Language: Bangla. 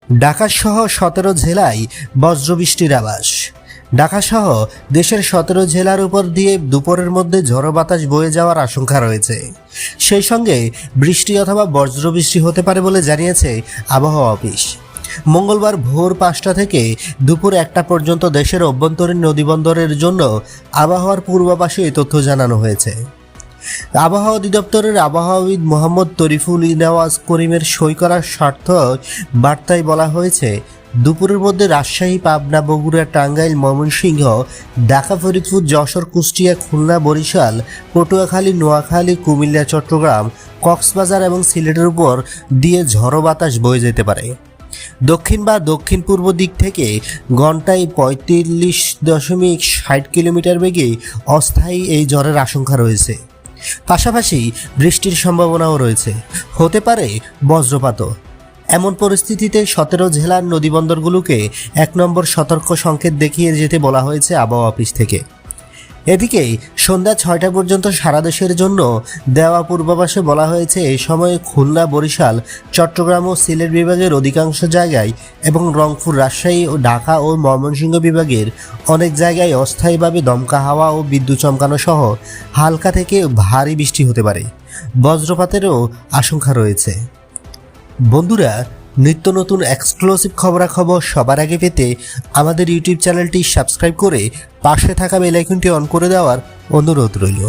ঢাকাসহ 17 জেলায় বজ্রবৃষ্টির আভাস। ঢাকাসহ দেশের 17 জেলার উপর দিয়ে দুপুরের মধ্যে ঝড়ো বাতাস বয়ে যাওয়ার আশঙ্কা রয়েছে। সেই সঙ্গে বৃষ্টি অথবা বজ্রবৃষ্টি হতে পারে বলে জানিয়েছে আবহাওয়া অফিস। মঙ্গলবার ভোর 5টা থেকে দুপুর 1টা পর্যন্ত দেশের অভ্যন্তরীণ নদীবন্দরের জন্য আবহাওয়ার পূর্বাভাসে এই তথ্য জানানো হয়েছে। আবহাওয়া অধিদপ্তরের আবহাওয়াবিদ মোহাম্মদ তরিফুল ইনাওয়াজ করিমের সই করা স্বার্থ বার্তায় বলা হয়েছে, দুপুরের মধ্যে রাজশাহী, পাবনা, বগুড়া, টাঙ্গাইল, ময়মনসিংহ, ঢাকা, ফরিদপুর, যশোর, কুষ্টিয়া, খুলনা, বরিশাল, পটুয়াখালী, নোয়াখালী, কুমিল্লা, চট্টগ্রাম, কক্সবাজার এবং সিলেটের উপর দিয়ে ঝড়ো বাতাস বয়ে যেতে পারে। দক্ষিণ বা দক্ষিণ পূর্ব দিক থেকে ঘন্টায় 45.60 কিলোমিটার বেগে অস্থায়ী এই ঝড়ের আশঙ্কা রয়েছে। পাশাপাশি বৃষ্টির সম্ভাবনাও রয়েছে, হতে পারে বজ্রপাতও। এমন পরিস্থিতিতে 17 জেলার নদীবন্দরগুলোকে 1 নম্বর সতর্ক সংকেত দেখিয়ে যেতে বলা হয়েছে আবহাওয়া অফিস থেকে। এদিকে সন্ধ্যা 6টা পর্যন্ত সারা দেশের জন্য দেওয়া পূর্বাভাসে বলা হয়েছে, এই সময়ে খুলনা, বরিশাল, চট্টগ্রাম ও সিলেট বিভাগের অধিকাংশ জায়গায় এবং রংপুর, রাজশাহী ও ঢাকা ও ময়মনসিংহ বিভাগের অনেক জায়গায় অস্থায়ীভাবে দমকা হাওয়া ও বিদ্যুৎ চমকানো সহ হালকা থেকে ভারী বৃষ্টি হতে পারে। বজ্রপাতেরও আশঙ্কা রয়েছে। বন্ধুরা, নিত্য নতুন এক্সক্লুসিভ খবরাখবর সবার আগে পেতে আমাদের ইউটিউব চ্যানেলটি সাবস্ক্রাইব করে পাশে থাকা বেল আইকনটি অন করে দেওয়ার অনুরোধ রইল।